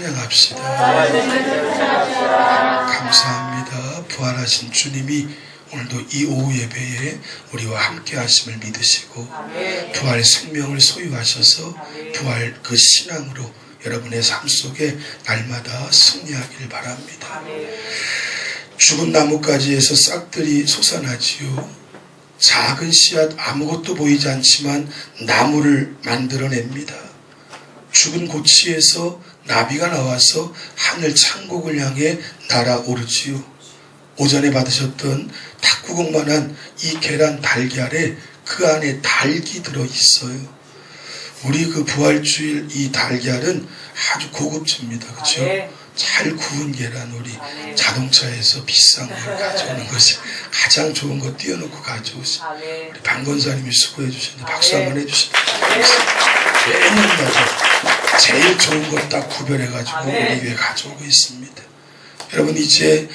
찬양합시다. 감사합니다. 부활하신 주님이 오늘도 이 오후 예배에 우리와 함께 하심을 믿으시고 부활 생명을 소유하셔서 부활 그 신앙으로 여러분의 삶 속에 날마다 승리하길 바랍니다. 죽은 나뭇가지에서 싹들이 솟아나지요. 작은 씨앗 아무것도 보이지 않지만 나무를 만들어냅니다. 죽은 고치에서 나비가 나와서 하늘 천국을 향해 날아오르지요. 오전에 받으셨던 탁구공만한 이 계란 달걀에 그 안에 닭이 들어있어요. 우리 그 부활주일 이 달걀은 아주 고급집니다. 그렇죠? 잘 구운 계란, 우리 자동차에서 비싼 걸 가져오는 것이 가장 좋은 거 띄워놓고 가져오시. 우리 방건사님이 수고해 주시는데 박수 한번 해주시면 매년마다 제일 좋은 거 딱 구별해가지고 우리 교회 가져오고 있습니다. 여러분, 이제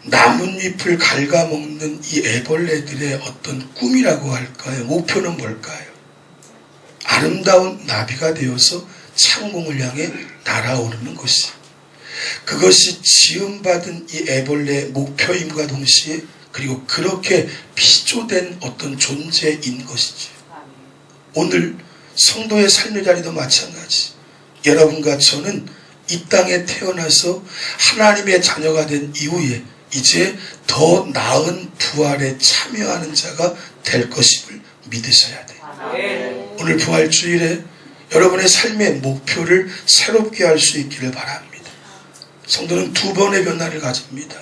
나뭇잎을 갉아먹는 이 애벌레들의 어떤 꿈이라고 할까요? 목표는 뭘까요? 아름다운 나비가 되어서 창공을 향해 날아오르는 것이, 그것이 지음받은 이 애벌레의 목표임과 동시에 그리고 그렇게 피조된 어떤 존재인 것이지. 오늘 성도의 삶의 자리도 마찬가지. 여러분과 저는 이 땅에 태어나서 하나님의 자녀가 된 이후에 이제 더 나은 부활에 참여하는 자가 될 것임을 믿으셔야 돼요. 오늘 부활주일에 여러분의 삶의 목표를 새롭게 할 수 있기를 바랍니다. 성도는 두 번의 변화를 가집니다.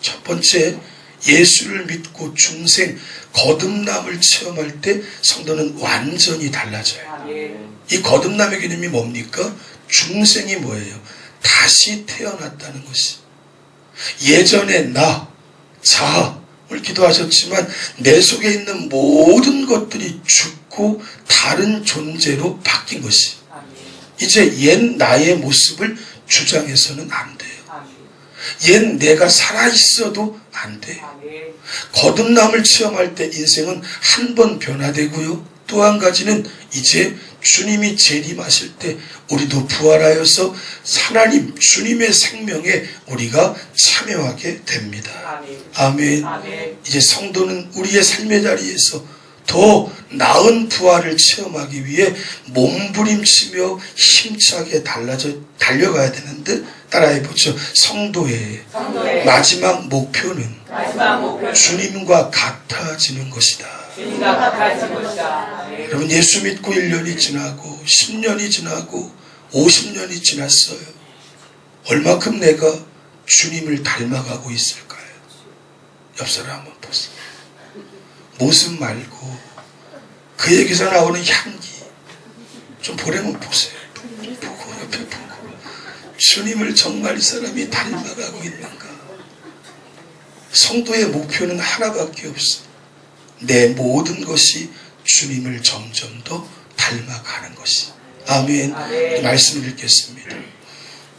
첫 번째, 예수를 믿고 중생 거듭남을 체험할 때 성도는 완전히 달라져요. 이 거듭남의 개념이 뭡니까? 중생이 뭐예요? 다시 태어났다는 것이. 예전에 나, 자아, 오늘 기도하셨지만 내 속에 있는 모든 것들이 죽고 다른 존재로 바뀐 것이. 이제 옛 나의 모습을 주장해서는 안 돼요. 옛 내가 살아있어도 안 돼요. 거듭남을 체험할 때 인생은 한 번 변화되고요. 또 한 가지는 이제 주님이 재림하실 때 우리도 부활하여서 하나님 주님의 생명에 우리가 참여하게 됩니다. 아멘. 이제 성도는 우리의 삶의 자리에서 더 나은 부활을 체험하기 위해 몸부림치며 힘차게 달려가야 되는데, 따라해보죠. 성도의 마지막 목표는 주님과 같아지는 것이다. 여러분, 예수 믿고 1년이 지나고 10년이 지나고 50년이 지났어요. 얼마큼 내가 주님을 닮아가고 있을까요? 옆사람 한번 보세요. 모습 말고 그에게서 나오는 향기 좀 보려면 보세요. 보고 옆에 보고 주님을 정말 이 사람이 닮아가고 있는가? 성도의 목표는 하나밖에 없어. 내 모든 것이 주님을 점점 더 닮아가는 것이. 아멘. 말씀을 읽겠습니다.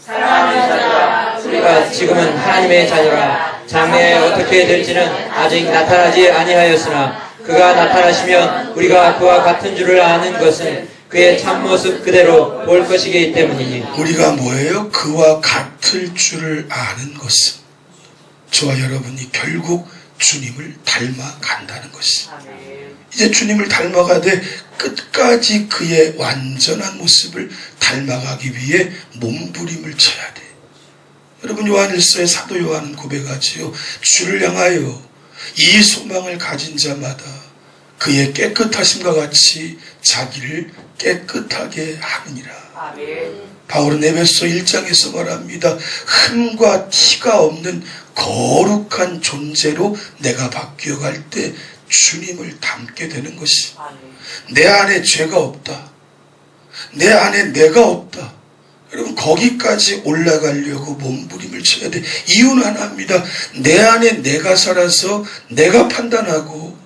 사랑하는 자들아, 우리가 지금은 하나님의 자녀라. 장래에 어떻게 될지는 아직 나타나지 아니하였으나 그가 나타나시면 우리가 그와 같은 줄을 아는 것은 그의 참모습 그대로 볼 것이기 때문이니. 우리가 뭐예요? 그와 같을 줄을 아는 것은 저와 여러분이 결국 주님을 닮아간다는 것이. 이제 주님을 닮아가되 끝까지 그의 완전한 모습을 닮아가기 위해 몸부림을 쳐야 돼. 여러분, 요한일서의 사도 요한은 고백하지요. 주를 향하여 이 소망을 가진 자마다 그의 깨끗하심과 같이 자기를 깨끗하게 하느니라. 바울은 에베소 1장에서 말합니다. 흠과 티가 없는 거룩한 존재로 내가 바뀌어갈 때 주님을 닮게 되는 것이. 내 안에 죄가 없다. 내 안에 내가 없다. 여러분, 거기까지 올라가려고 몸부림을 쳐야 돼. 이유는 하나입니다. 내 안에 내가 살아서 내가 판단하고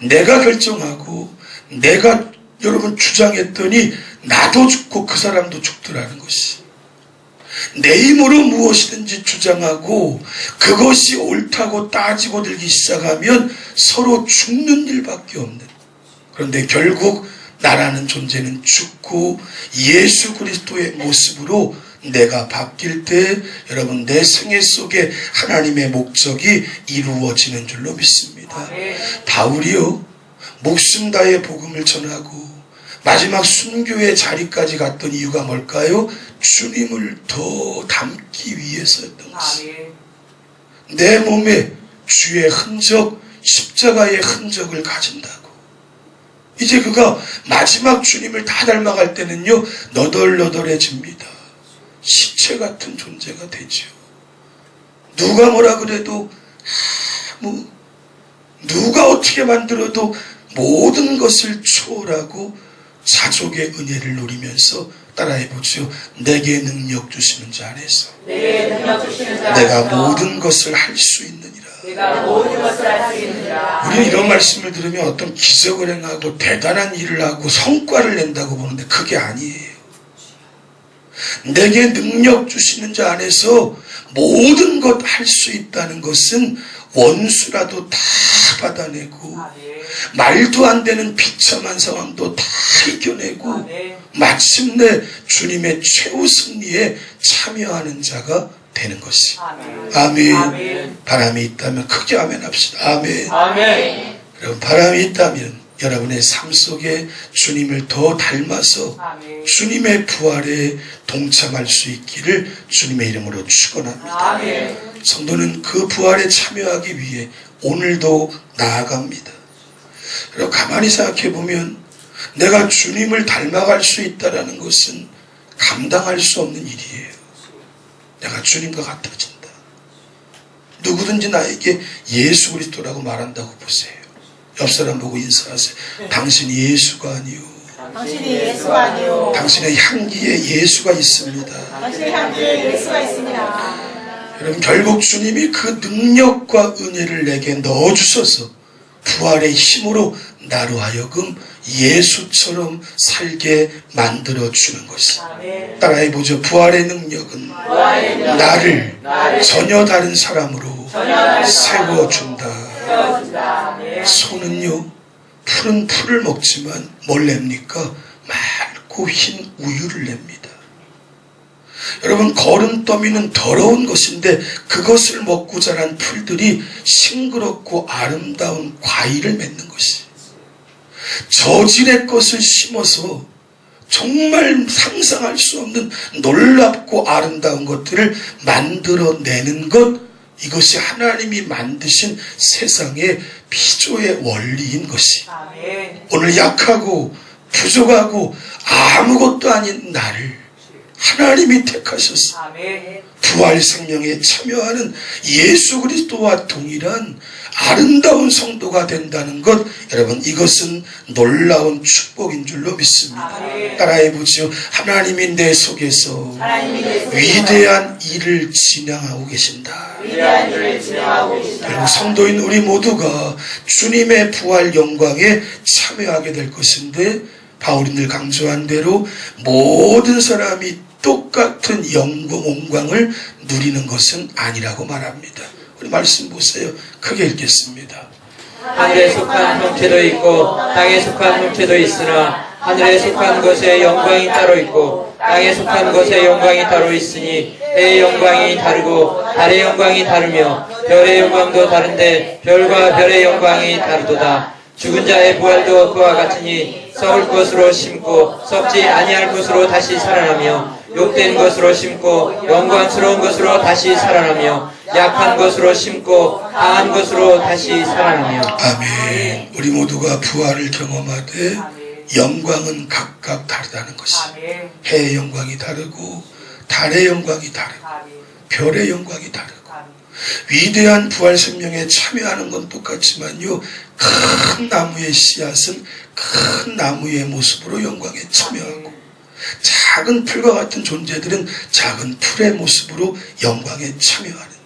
내가 결정하고 내가 여러분 주장했더니 나도 죽고 그 사람도 죽더라는 것이. 내 힘으로 무엇이든지 주장하고 그것이 옳다고 따지고 들기 시작하면 서로 죽는 일밖에 없는. 그런데 결국 나라는 존재는 죽고 예수 그리스도의 모습으로 내가 바뀔 때 여러분 내 생애 속에 하나님의 목적이 이루어지는 줄로 믿습니다. 바울이요 목숨 다해 복음을 전하고 마지막 순교의 자리까지 갔던 이유가 뭘까요? 주님을 더 닮기 위해서였던 것입니다. 내 몸에 주의 흔적, 십자가의 흔적을 가진다고. 이제 그가 마지막 주님을 다 닮아갈 때는요 너덜너덜해집니다. 시체 같은 존재가 되죠. 누가 뭐라 그래도 누가 어떻게 만들어도 모든 것을 초월하고 자족의 은혜를 누리면서 따라해보죠. 내게 능력 주시는 자 안에서 내가 모든 것을 할 수 있느니라. 우리는 이런 말씀을 들으면 어떤 기적을 행하고 대단한 일을 하고 성과를 낸다고 보는데 그게 아니에요. 내게 능력 주시는 자 안에서 모든 것 할 수 있다는 것은 원수라도 다 받아내고 말도 안 되는 비참한 상황도 다 이겨내고 마침내 주님의 최후 승리에 참여하는 자가 되는 것이. 아멘. 바람이 있다면 크게 아멘 합시다. 아멘. 여러분 바람이 있다면 여러분의 삶 속에 주님을 더 닮아서 주님의 부활에 동참할 수 있기를 주님의 이름으로 축원합니다. 성도는 그 부활에 참여하기 위해 오늘도 나아갑니다. 그리고 가만히 생각해 보면 내가 주님을 닮아갈 수 있다는 것은 감당할 수 없는 일이에요. 내가 주님과 같아진다. 누구든지 나에게 예수 그리스도라고 말한다고 보세요. 옆 사람 보고 인사하세요. 당신이 예수가 아니요. 당신이 예수가 아니요. 당신의 향기에 예수가 있습니다. 당신의 향기에 예수가 있습니다. 여러분 결국 주님이 그 능력과 은혜를 내게 넣어주셔서 부활의 힘으로 나로 하여금 예수처럼 살게 만들어주는 것이. 따라해보죠. 부활의 능력은 나를 전혀 다른 사람으로 세워준다. 소는요 푸른 풀을 먹지만 뭘 냅니까? 맑고 흰 우유를 냅니다. 여러분 거름더미는 더러운 것인데 그것을 먹고 자란 풀들이 싱그럽고 아름다운 과일을 맺는 것이. 저질의 것을 심어서 정말 상상할 수 없는 놀랍고 아름다운 것들을 만들어내는 것, 이것이 하나님이 만드신 세상의 피조의 원리인 것이. 오늘 약하고 부족하고 아무것도 아닌 나를 하나님이 택하셔서 부활 생명에 참여하는 예수 그리스도와 동일한 아름다운 성도가 된다는 것, 여러분 이것은 놀라운 축복인 줄로 믿습니다. 따라해보죠. 하나님이 내 속에서 위대한 일을 진행하고 계신다. 그리고 성도인 우리 모두가 주님의 부활 영광에 참여하게 될 것인데, 바울이 늘 강조한 대로 모든 사람이 똑같은 영광을 누리는 것은 아니라고 말합니다. 우리 말씀 보세요. 크게 읽겠습니다. 하늘에 속한 형체도 있고 땅에 속한 형체도 있으나 하늘에 속한 것의 영광이 따로 있고 땅에 속한 것의 영광이 따로 있으니 해의 영광이 다르고 달의 영광이 다르며 별의 영광도 다른데 별과 별의 영광이 다르도다. 죽은 자의 부활도 그와 같으니 썩을 것으로 심고 썩지 아니할 것으로 다시 살아나며 욕된 것으로 심고 영광스러운 것으로 다시 살아나며 약한 것으로 심고 강한 것으로 다시 살아나며. 아멘. 우리 모두가 부활을 경험하되 영광은 각각 다르다는 것이. 해의 영광이 다르고 달의 영광이 다르고 별의 영광이 다르고 위대한 부활 생명에 참여하는 건 똑같지만요, 큰 나무의 씨앗은 큰 나무의 모습으로 영광에 참여하고 작은 풀과 같은 존재들은 작은 풀의 모습으로 영광에 참여하는.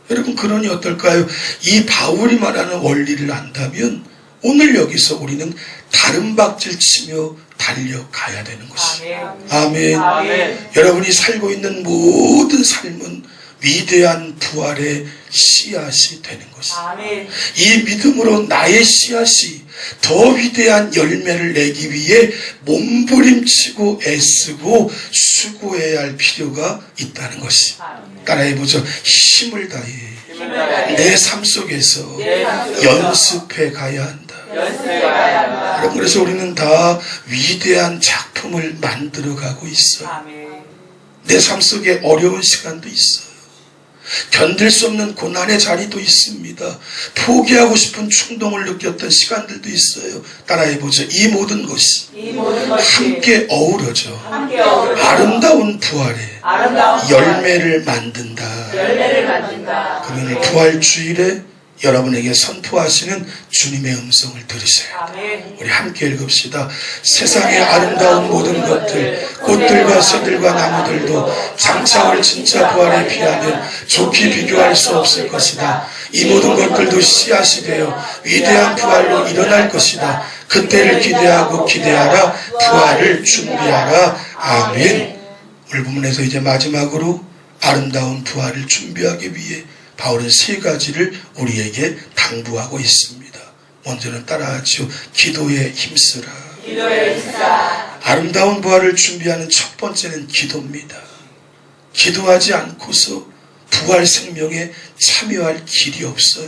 여러분 그러니 어떨까요? 이 바울이 말하는 원리를 안다면 오늘 여기서 우리는 다른 박질 치며 달려가야 되는 것이. 아멘. 여러분이 살고 있는 모든 삶은 위대한 부활의 씨앗이 되는 것입니다. 아멘. 이 믿음으로 나의 씨앗이 더 위대한 열매를 내기 위해 몸부림치고 애쓰고 수고해야 할 필요가 있다는 것입니다. 따라해보죠. 힘을 다해 내 삶 속에서 연습해 가야 한다. 여러분, 그래서 우리는 다 위대한 작품을 만들어가고 있어요. 내 삶 속에 어려운 시간도 있어요. 견딜 수 없는 고난의 자리도 있습니다. 포기하고 싶은 충동을 느꼈던 시간들도 있어요. 따라해보죠. 이 모든 것이 함께 어우러져 아름다운 부활의 열매를 만든다. 그러니 부활주일에 여러분에게 선포하시는 주님의 음성을 들으셔야 돼요. 우리 함께 읽읍시다. 세상의 아름다운 모든 것들, 꽃들과 새들과 나무들도 장차 올 진짜 부활에 비하면 좋게 비교할 수 없을 것이다. 이 모든 것들도 씨앗이 되어 위대한 부활로 일어날 것이다. 그때를 기대하고 기대하라. 부활을 준비하라. 아멘. 오늘 본문에서 이제 마지막으로 아름다운 부활을 준비하기 위해 바울은 세 가지를 우리에게 당부하고 있습니다. 먼저는 따라하죠. 기도에 힘쓰라. 아름다운 부활을 준비하는 첫 번째는 기도입니다. 기도하지 않고서 부활 생명에 참여할 길이 없어요.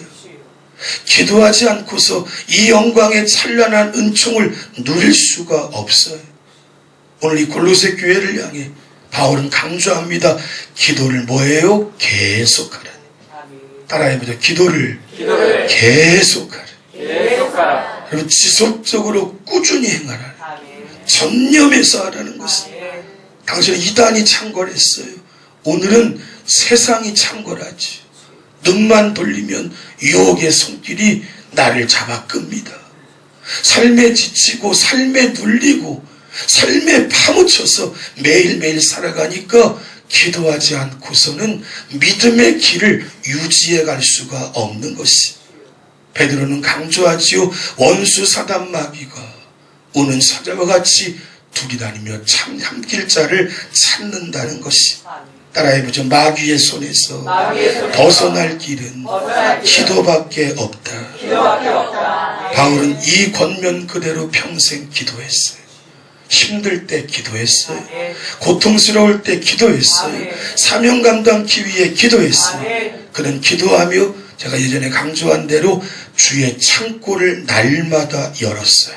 기도하지 않고서 이 영광의 찬란한 은총을 누릴 수가 없어요. 오늘 이 골로새 교회를 향해 바울은 강조합니다. 기도를 뭐예요? 계속하라. 따라해보죠. 기도를 계속하라. 여러분, 지속적으로 꾸준히 행하라. 전념해서 하라는 것은, 당신은 이단이 창궐했어요. 오늘은 세상이 창궐하지. 눈만 돌리면 유혹의 손길이 나를 잡아 끕니다. 삶에 지치고 삶에 눌리고 삶에 파묻혀서 매일매일 살아가니까 기도하지 않고서는 믿음의 길을 유지해 갈 수가 없는 것이. 베드로는 강조하지요. 원수 사단 마귀가 오는 사자와 같이 둘이 다니며 참 함길자를 찾는다는 것이. 따라해보죠. 마귀의 손에서 벗어날 길은 기도밖에 없다. 바울은 이 권면 그대로 평생 기도했어요. 힘들 때 기도했어요. 고통스러울 때 기도했어요. 사명 감당하기 위해 기도했어요. 그는 기도하며 제가 예전에 강조한 대로 주의 창고를 날마다 열었어요.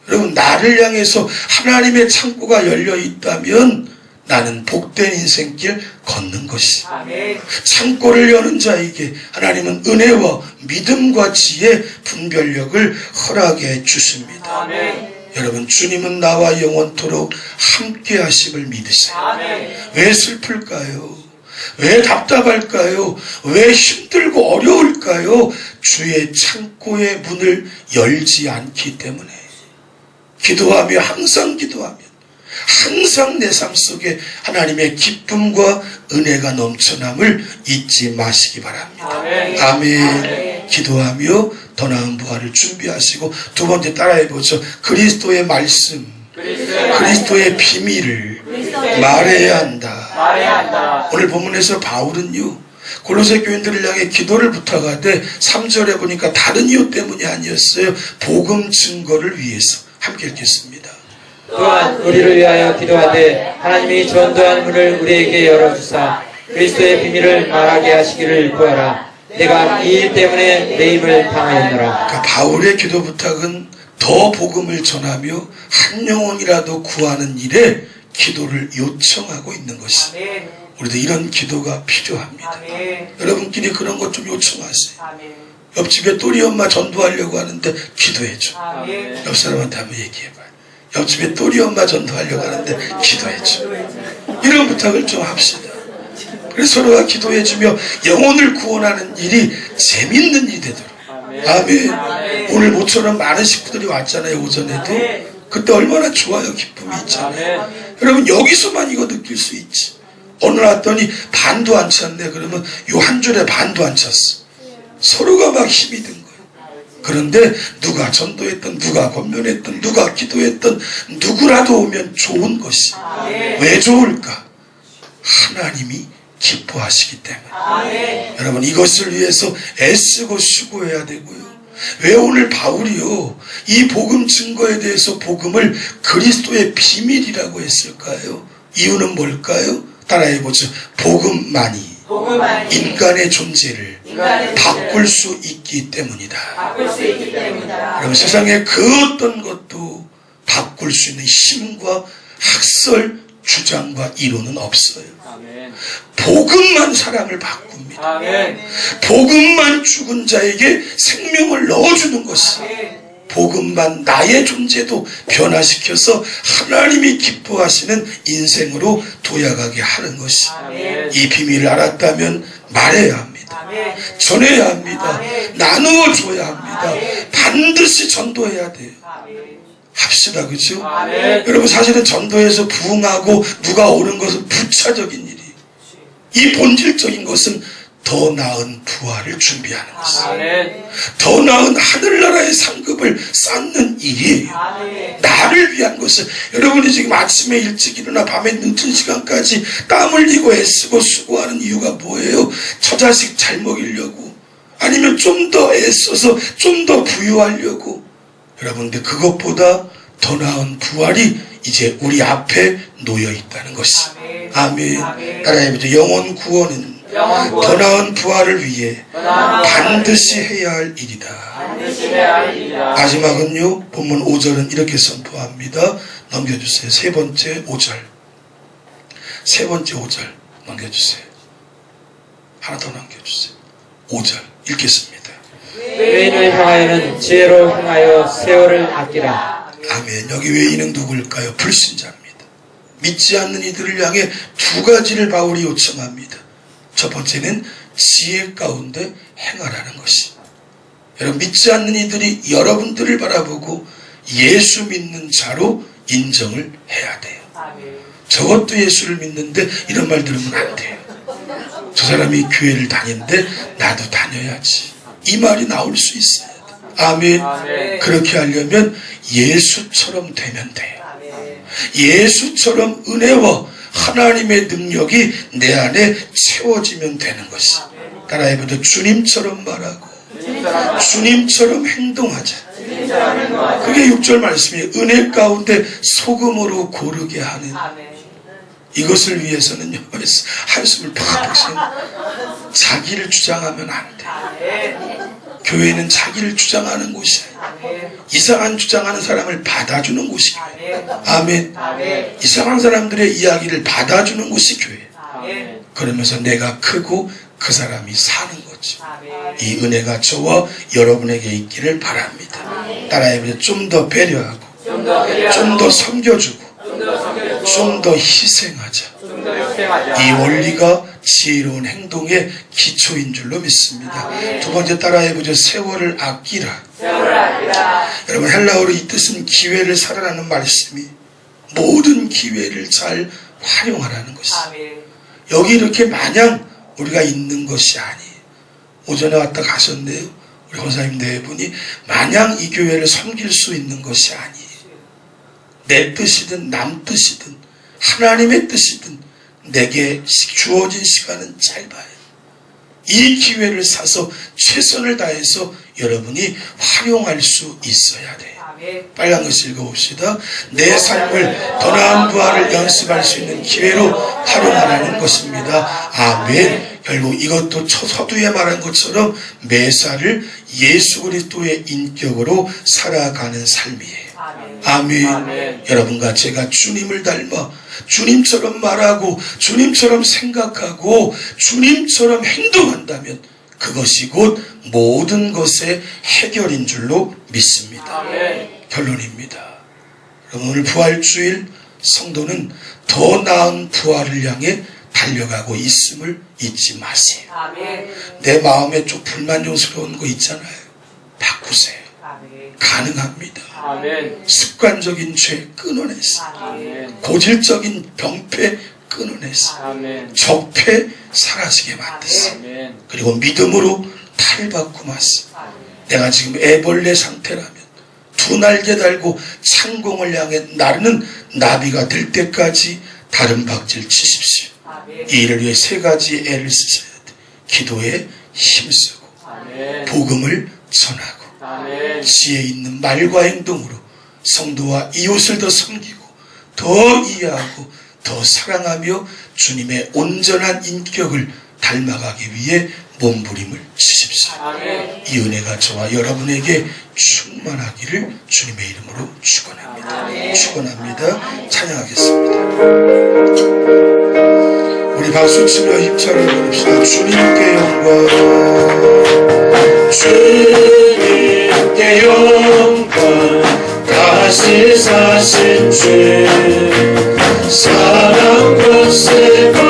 여러분, 나를 향해서 하나님의 창고가 열려 있다면 나는 복된 인생길 걷는 것이. 창고를 여는 자에게 하나님은 은혜와 믿음과 지혜, 분별력을 허락해 주십니다. 여러분, 주님은 나와 영원토록 함께 하심을 믿으세요. 왜 슬플까요? 왜 답답할까요? 왜 힘들고 어려울까요? 주의 창고의 문을 열지 않기 때문에. 기도하며 항상 항상 내 삶 속에 하나님의 기쁨과 은혜가 넘쳐남을 잊지 마시기 바랍니다. 아멘. 기도하며 더 나은 부활을 준비하시고, 두 번째 따라해보죠. 그리스도의 말씀, 그리스도의 비밀을 말해야 한다. 오늘 본문에서 바울은요, 골로새 교인들을 향해 기도를 부탁하되 3절에 보니까 다른 이유 때문이 아니었어요. 복음 증거를 위해서. 함께 읽겠습니다. 또한 우리를 위하여 기도하되 하나님이 전도한 문을 우리에게 열어주사 그리스도의 비밀을 말하게 하시기를 구하라. 내가 이 일 때문에 매임을 당하였노라. 그러니까 바울의 기도 부탁은 더 복음을 전하며 한 영혼이라도 구하는 일에 기도를 요청하고 있는 것이. 우리도 이런 기도가 필요합니다. 여러분끼리 그런 것 좀 요청하세요. 옆집에 또리 엄마 전도하려고 하는데 기도해줘. 옆 사람한테 한번 얘기해봐요. 옆집에 또리 엄마 전도하려고 하는데 기도해줘. 이런 부탁을 좀 합시다. 그래서 서로가 기도해주며 영혼을 구원하는 일이 재밌는 일이 되도록. 아멘. 오늘 모처럼 많은 식구들이 왔잖아요. 오전에도. 그때 얼마나 좋아요. 기쁨이 있잖아요. 여러분, 여기서만 이거 느낄 수 있지. 오늘 왔더니 반도 안 찼네. 그러면 요 한 줄에 반도 안 찼어. 서로가 막 힘이 든 거예요. 그런데 누가 전도했던, 누가 권면했던, 누가 기도했던 누구라도 오면 좋은 것이. 왜 좋을까? 하나님이 기뻐하시기 때문에. 아멘. 여러분, 이것을 위해서 애쓰고 수고해야 되고요. 왜 오늘 바울이요 이 복음 증거에 대해서 복음을 그리스도의 비밀이라고 했을까요? 이유는 뭘까요? 따라해보죠. 복음만이 인간의 존재를 바꿀 수 있기 때문이다. 여러분, 세상에 그 어떤 것도 바꿀 수 있는 힘과 학설, 주장과 이론은 없어요. 아멘. 복음만 사람을 바꿉니다. 아멘. 복음만 죽은 자에게 생명을 넣어주는 것이, 복음만 나의 존재도 변화시켜서 하나님이 기뻐하시는 인생으로 도약하게 하는 것이, 이 비밀을 알았다면 말해야 합니다. 전해야 합니다. 나누어 줘야 합니다. 반드시 전도해야 돼요. 합시다, 그죠? 여러분, 사실은 전도에서 부흥하고 누가 오는 것은 부차적인 일이에요. 이 본질적인 것은 더 나은 부활을 준비하는 것이에요. 더 나은 하늘나라의 상급을 쌓는 일이에요. 나를 위한 것을. 여러분이 지금 아침에 일찍 일어나 밤에 늦은 시간까지 땀 흘리고 애쓰고 수고하는 이유가 뭐예요? 처자식 잘 먹이려고, 아니면 좀 더 애써서 좀 더 부유하려고. 여러분, 근데 그것보다 더 나은 부활이 이제 우리 앞에 놓여 있다는 것이. 아멘. 따라해보죠. 영혼 구원은 더 나은 부활을 위해 반드시 해야 할 일이다. 마지막은요, 본문 5절은 이렇게 선포합니다. 넘겨주세요. 세 번째 5절. 세 번째 5절 넘겨주세요. 하나 더 넘겨주세요. 5절 읽겠습니다. 외인을 향하여는 지혜로 행하여 세월을 아끼라. 아멘. 여기 외인은 누굴까요? 불신자입니다. 믿지 않는 이들을 향해 두 가지를 바울이 요청합니다. 첫 번째는 지혜 가운데 행하라는 것이. 여러분, 믿지 않는 이들이 여러분들을 바라보고 예수 믿는 자로 인정을 해야 돼요. 저것도 예수를 믿는데 이런 말 들으면 안 돼요. 저 사람이 교회를 다니는데 나도 다녀야지. 이 말이 나올 수 있어야 돼요. 아멘. 그렇게 하려면 예수처럼 되면 돼요. 예수처럼 은혜와 하나님의 능력이 내 안에 채워지면 되는 것이. 따라해보죠. 주님처럼 말하고 주님처럼 행동하자. 그게 6절 말씀이에요. 은혜 가운데 소금으로 고르게 하는. 이것을 위해서는요, 한숨을 팍 쉬는, 자기를 주장하면 안 돼. 교회는 자기를 주장하는 곳이 아니에요. 이상한 주장하는 사람을 받아주는 곳이 교회예요. 아멘. 이상한 사람들의 이야기를 받아주는 곳이 교회예요. 그러면서 내가 크고 그 사람이 사는 거죠. 이 은혜가 저와 여러분에게 있기를 바랍니다. 따라해보세요. 좀 더 배려하고, 좀 더 섬겨주고, 좀 더 희생하자. 이 원리가 지혜로운 행동의 기초인 줄로 믿습니다. 두 번째 따라해보죠. 세월을 아끼라. 여러분, 헬라어로 이 뜻은 기회를 살아라는 말씀이, 모든 기회를 잘 활용하라는 것이에요. 여기 이렇게 마냥 우리가 있는 것이 아니에요. 오전에 왔다 가셨네요. 우리 권사님 네 분이 마냥 이 교회를 섬길 수 있는 것이 아니에요. 내 뜻이든 남 뜻이든 하나님의 뜻이든 내게 주어진 시간은 짧아요. 이 기회를 사서 최선을 다해서 여러분이 활용할 수 있어야 돼요. 빨간 글 읽어봅시다. 내 삶을 더 나은 부활을 연습할 수 있는 기회로 활용하라는 것입니다. 아멘. 결국 이것도 서두에 말한 것처럼 매사를 예수 그리스도의 인격으로 살아가는 삶이에요. 아멘. 여러분과 제가 주님을 닮아 주님처럼 말하고 주님처럼 생각하고 주님처럼 행동한다면 그것이 곧 모든 것의 해결인 줄로 믿습니다. 결론입니다. 오늘 부활주일 성도는 더 나은 부활을 향해 달려가고 있음을 잊지 마세요. 내 마음에 좀 불만족스러운 거 있잖아요. 바꾸세요. 가능합니다. 습관적인 죄 끊어내세요. 고질적인 병폐 끊어내세요. 적폐 사라지게 만드세요. 그리고 믿음으로 탈바꿈 하세요. 내가 지금 애벌레 상태라면 두 날개 달고 창공을 향해 나르는 나비가 될 때까지 다른 박질 치십시오. 이 일을 위해 세 가지 애를 쓰셔야 돼. 기도에 힘쓰고 복음을 전하고 지혜 있는 말과 행동으로 성도와 이웃을 더 섬기고 더 이해하고 더 사랑하며 주님의 온전한 인격을 닮아가기 위해 몸부림을 치십시오. 이 은혜가 저와 여러분에게 충만하기를 주님의 이름으로 축원합니다. 축원합니다. 찬양하겠습니다. 우리 박수치며 힘차게 부릅시다. 주님께 영광, 주님께 영광, 다시 사신 주 사랑과 세가